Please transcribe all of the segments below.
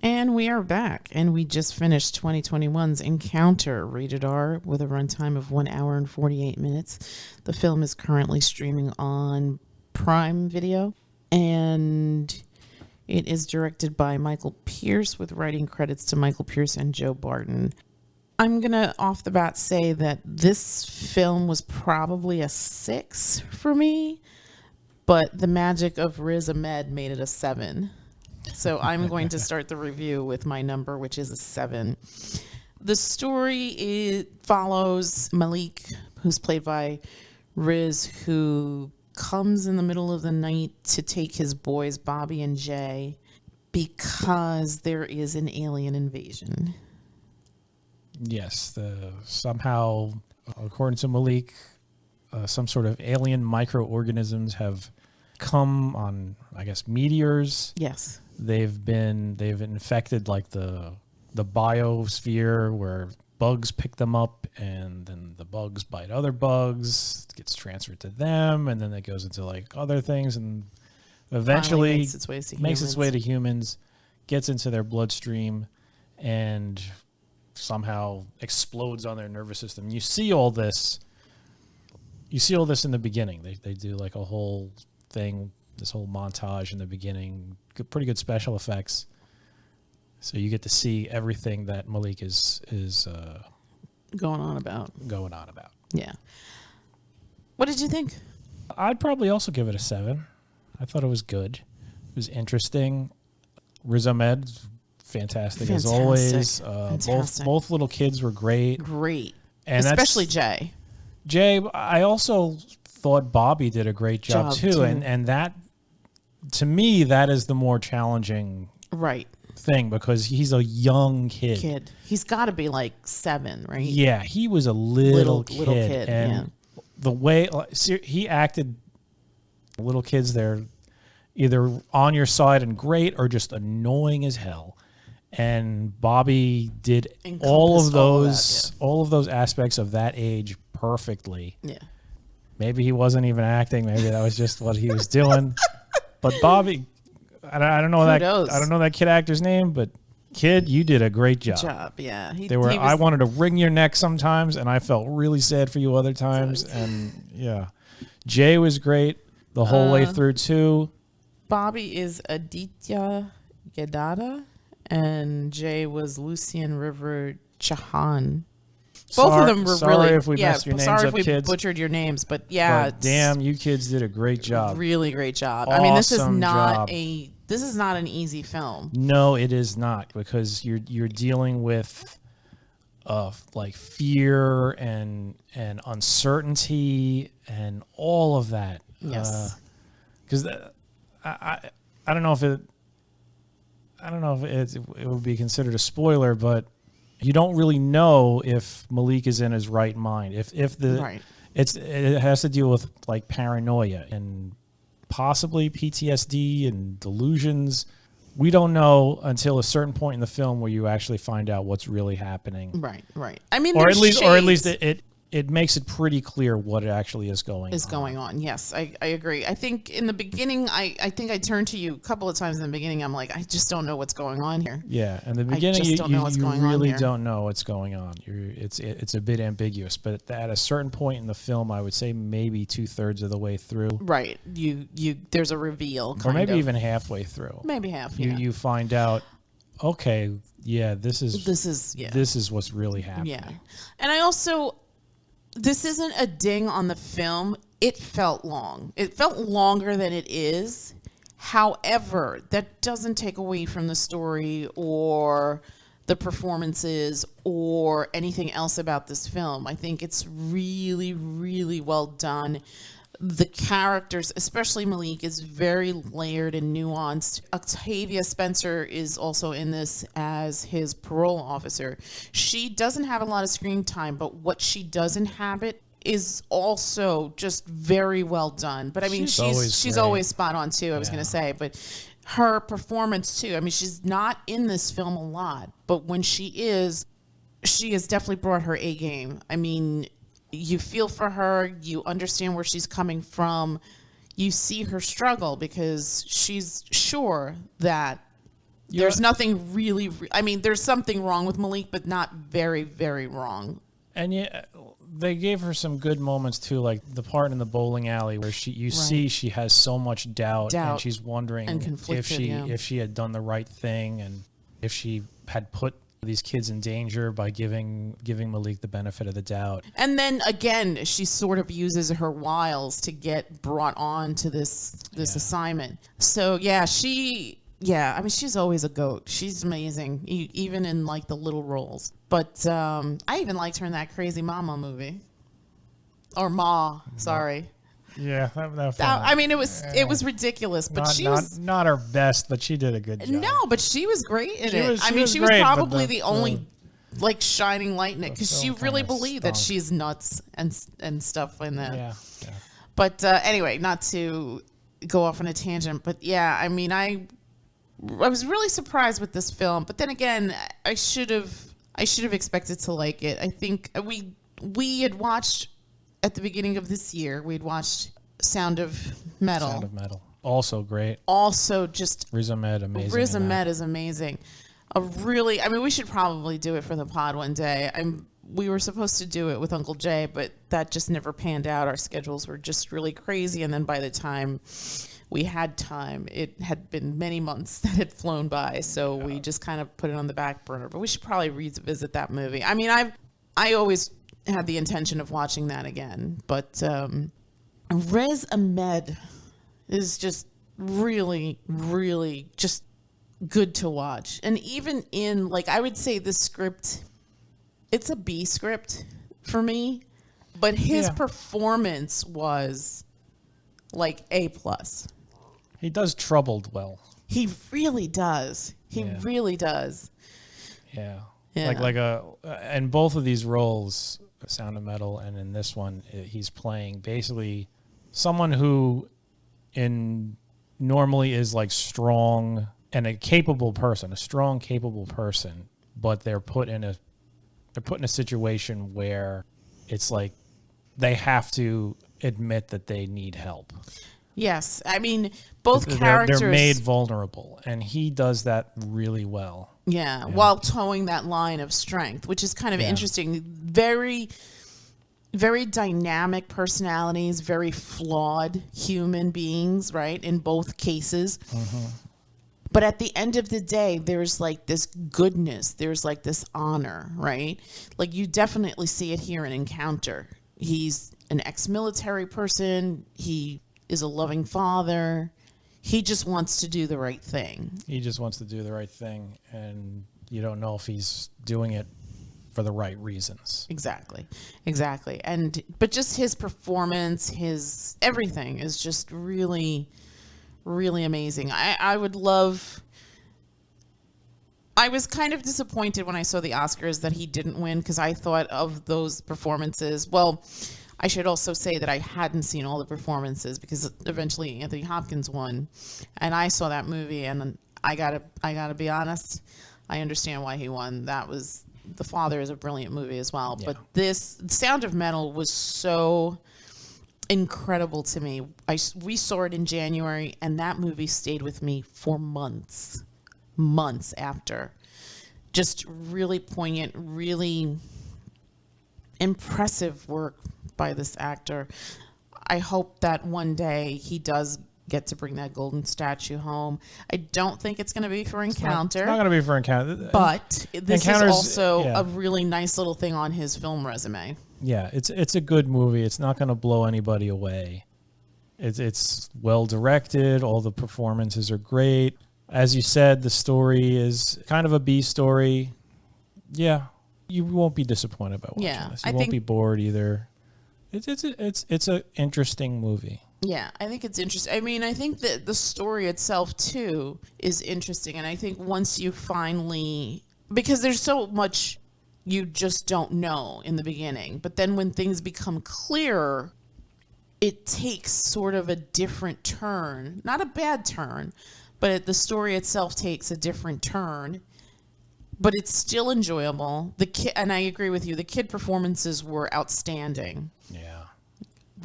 And we are back, and we just finished 2021's Encounter, rated R, with a runtime of 1 hour and 48 minutes. The film is currently streaming on Prime Video, and it is directed by Michael Pierce, with writing credits to Michael Pierce and Joe Barton. I'm going to off the bat say that this film was probably a 6 for me, but the magic of Riz Ahmed made it a 7. So I'm going to start the review with my number, which is a 7. The story follows Malik, who's played by Riz, who comes in the middle of the night to take his boys, Bobby and Jay, because there is an alien invasion. Yes, somehow, according to Malik, some sort of alien microorganisms have come on, I guess, meteors. Yes. They've infected like the biosphere where bugs pick them up, and then the bugs bite other bugs. It gets transferred to them, and then it goes into like other things, and eventually makes its way to humans, gets into their bloodstream, and somehow explodes on their nervous system. You see all this in the beginning. They do like a whole thing, this whole montage in the beginning. Pretty good special effects. So you get to see everything that Malik is going on about. Yeah. What did you think? I'd probably also give it a 7. I thought it was good. It was interesting. Riz Ahmed, fantastic as always. Both little kids were great. And especially Jay. I also thought Bobby did a great job too. And that, to me, that is the more challenging thing, because he's a young kid. He's got to be like 7, right? Yeah, he was a little kid. And the way he acted, little kids, they're either on your side and great or just annoying as hell. And Bobby did all of those aspects of that age perfectly. Yeah. Maybe he wasn't even acting. Maybe that was just what he was doing. But Bobby, I don't know I don't know that kid actor's name, but kid, you did a great job. Yeah. I wanted to wring your neck sometimes, and I felt really sad for you other times. And yeah, Jay was great the whole way through too. Bobby is Aditya Gedada, and Jay was Lucien River Chahan. Both of them were sorry if we messed your names up, kids. Butchered your names, but yeah. But damn, you kids did a great job. Really great job. Awesome. I mean, this is not an easy film. No, it is not, because you're dealing with like fear and uncertainty and all of that. Yes. Because I don't know if it would be considered a spoiler, but you don't really know if Malik is in his right mind. It has to deal with like paranoia and possibly PTSD and delusions. We don't know until a certain point in the film where you actually find out what's really happening. Right. I mean, or at least it makes it pretty clear what actually is going on. Yes, I agree. I think in the beginning, I think I turned to you a couple of times in the beginning. I'm like, I just don't know what's going on here. Yeah, in the beginning, you really don't know what's going on. It's a bit ambiguous, but at a certain point in the film, I would say maybe 2/3 of the way through. Right. There's a reveal, or maybe even halfway through. Maybe half. Yeah. You find out. Okay, yeah, this is what's really happening. Yeah, and I also. This isn't a ding on the film. It felt long. It felt longer than it is. However, that doesn't take away from the story or the performances or anything else about this film. I think it's really, really well done. The characters, especially Malik, is very layered and nuanced. Octavia Spencer is also in this as his parole officer. She doesn't have a lot of screen time, but what she does inhabit is also just very well done. But I mean, she's always spot on too, I was going to say. But her performance too, I mean, she's not in this film a lot, but when she has definitely brought her A game. I mean, you feel for her, you understand where she's coming from, you see her struggle because she's sure that There's nothing really. I mean, there's something wrong with Malik, but not very, very wrong. And yeah, they gave her some good moments too, like the part in the bowling alley where you see she has so much doubt and she's wondering and if she had done the right thing and if she had put these kids in danger by giving Malik the benefit of the doubt. And then again, she sort of uses her wiles to get brought on to this assignment. So yeah, I mean, she's always a goat. She's amazing, even in like the little roles. But I even liked her in that Crazy Mama movie, or Ma. Sorry. Yeah, I mean, it was ridiculous, but she was not her best, but she did a good job. No, but she was great in it. She was probably the only like shining light in it because she really believed that she's nuts and stuff in that. Yeah. But anyway, not to go off on a tangent, but yeah, I mean, I was really surprised with this film, but then again, I should have expected to like it. I think we had watched at the beginning of this year. We'd watched Sound of Metal. Sound of Metal, also great. Also, just Riz Ahmed, amazing. Riz Ahmed is amazing. I mean, we should probably do it for the pod one day. We were supposed to do it with Uncle Jay, but that just never panned out. Our schedules were just really crazy, and then by the time we had time, it had been many months that had flown by, so we just kind of put it on the back burner. But we should probably revisit that movie. I mean, I always had the intention of watching that again, but Riz Ahmed is just really, really just good to watch. And even in, like, I would say the script, it's a B script for me, but his performance was like A+. He does Troubled well. He really does. He really does. Yeah. And both of these roles, Sound of Metal and in this one, he's playing basically someone who normally is like strong and a capable person, but they're put in a situation where it's like they have to admit that they need help. Yes, I mean, both characters... They're made vulnerable, and he does that really well. Yeah, while towing that line of strength, which is kind of interesting. Very, very dynamic personalities, very flawed human beings, right, in both cases. Mm-hmm. But at the end of the day, there's like this goodness, there's like this honor, right? Like you definitely see it here in Encounter. He's an ex-military person. He is a loving father. He just wants to do the right thing. And you don't know if he's doing it for the right reasons. Exactly. But just his performance, his everything is just really, really amazing. I was kind of disappointed when I saw the Oscars that he didn't win because I thought of those performances. Well, I should also say that I hadn't seen all the performances because eventually Anthony Hopkins won, and I saw that movie, and I gotta be honest, I understand why he won. The Father is a brilliant movie as well, but this Sound of Metal was so incredible to me. We saw it in January, and that movie stayed with me for months after. Just really poignant, really impressive work by this actor. I hope that one day he does get to bring that golden statue home. I don't think it's going to be for Encounter. It's not going to be for Encounter. But this is also a really nice little thing on his film resume. Yeah, it's a good movie. It's not going to blow anybody away. It's well directed. All the performances are great. As you said, the story is kind of a B story. Yeah, you won't be disappointed by watching this. You won't be bored either. It's an interesting movie. Yeah, I think it's interesting. I mean, I think that the story itself too is interesting, and I think once you finally, because there's so much you just don't know in the beginning, but then when things become clearer, it takes sort of a different turn. Not a bad turn, but the story itself takes a different turn. But it's still enjoyable. And I agree with you. The kid performances were outstanding. Yeah,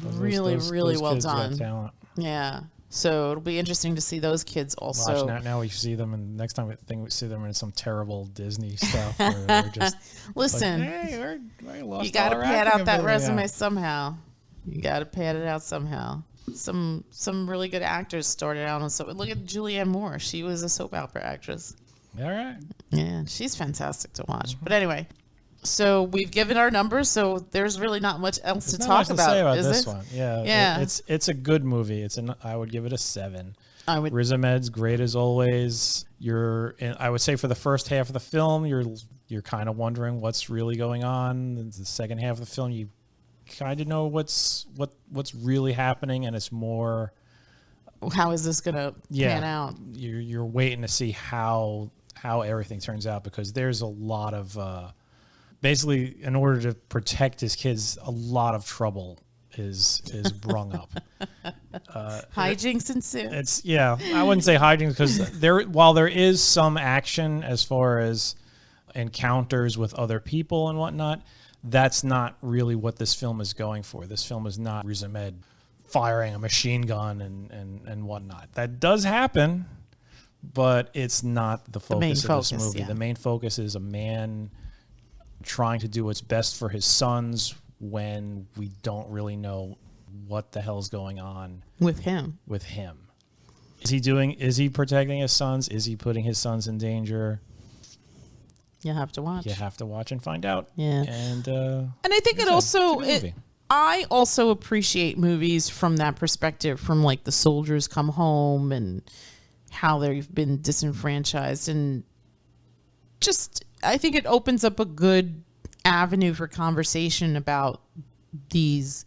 Really well kids done. got talent. Yeah. So it'll be interesting to see those kids also. Watch now we see them, and next time we see them in some terrible Disney stuff where they're just Listen, like, hey, we lost you got to all our pad acting out that ability." resume Yeah. somehow. You got to pad it out somehow. Some really good actors started out on soap. Look at Julianne Moore. She was a soap opera actress. All right. Yeah, she's fantastic to watch. But anyway, so we've given our numbers, so there's really not much else There's to not talk much to about, say about is this it? one. Yeah. Yeah. It's a good movie. I would give it a 7. I would. Riz Ahmed's great as always. I would say for the first half of the film, you're kind of wondering what's really going on. The second half of the film, you kind of know what's really happening, and it's more. How is this gonna pan out? You're waiting to see how everything turns out, because there's a lot of basically, in order to protect his kids, a lot of trouble is brung up. Hijinks ensue. I wouldn't say hijinks, because while there is some action as far as encounters with other people and whatnot, that's not really what this film is going for. This film is not Riz Ahmed firing a machine gun and whatnot. That does happen, but it's not the focus of this movie. Yeah. The main focus is a man trying to do what's best for his sons when we don't really know what the hell's going on With him. Is he protecting his sons? Is he putting his sons in danger? You have to watch. You have to watch and find out. Yeah. And I think it's a good movie. I also appreciate movies from that perspective, from like the soldiers come home and how they've been disenfranchised, and just I think it opens up a good avenue for conversation about these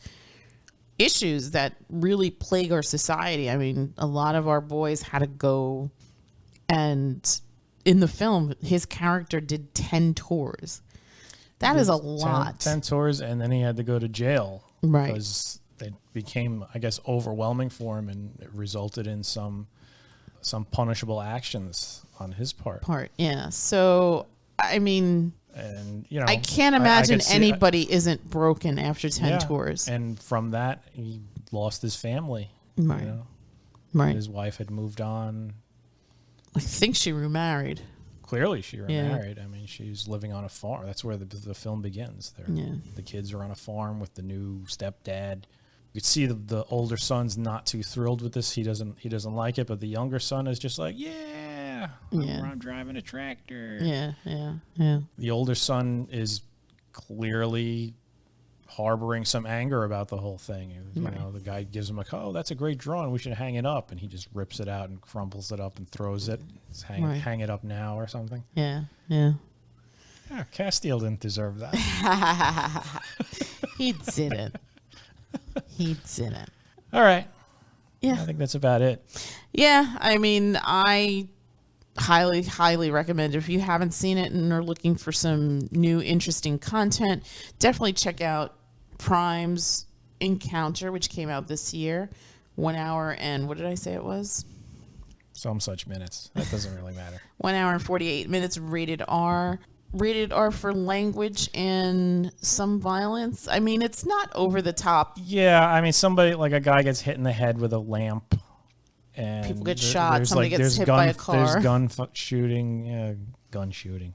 issues that really plague our society. I mean, a lot of our boys had to go, and in the film, his character did 10 tours. That is a lot. 10 tours, and then he had to go to jail. Right. Because it became, I guess, overwhelming for him, and it resulted in some punishable actions on his part. Yeah. So, I mean, And, I can't imagine anybody isn't broken after 10 tours. And from that, he lost his family. Right. You know? Right. His wife had moved on. I think she remarried. Clearly, she remarried. I mean, she's living on a farm. That's where the film begins. The kids are on a farm with the new stepdad. You could see the older son's not too thrilled with this. He doesn't like it, but the younger son is just like, I'm driving a tractor. Yeah. The older son is clearly harboring some anger about the whole thing. You know, the guy gives him that's a great drawing. We should hang it up. And he just rips it out and crumples it up and throws it. Hang it up now or something. Yeah. Yeah, Castile didn't deserve that. He didn't. All right. Yeah. I think that's about it. Yeah. I mean, I highly, highly recommend it. If you haven't seen it and are looking for some new, interesting content, definitely check out Prime's Encounter, which came out this year. 1 hour and what did I say it was? Some such minutes. That doesn't really matter. 1 hour and 48 minutes, rated R. Rated R for language and some violence. I mean, it's not over the top. Yeah, I mean, somebody, like a guy gets hit in the head with a lamp. And people get shot. Somebody gets hit by a car. There's shooting. Yeah, gun shooting.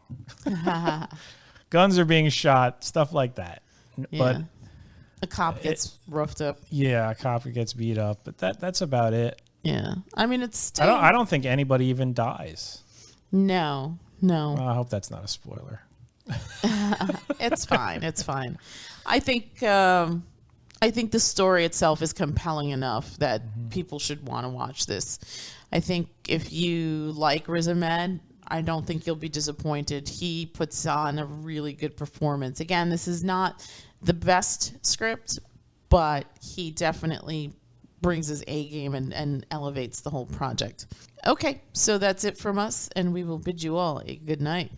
Guns are being shot. Stuff like that. Yeah. But a cop gets roughed up. Yeah, a cop gets beat up. But that's about it. Yeah, I mean, it's still... I don't think anybody even dies. No. Well, I hope that's not a spoiler. It's fine. It's fine. I think the story itself is compelling enough that people should want to watch this. I think if you like Riz Ahmed, I don't think you'll be disappointed. He puts on a really good performance. Again, this is not the best script, but he definitely brings his A game and elevates the whole project. Okay, so that's it from us, and we will bid you all a good night.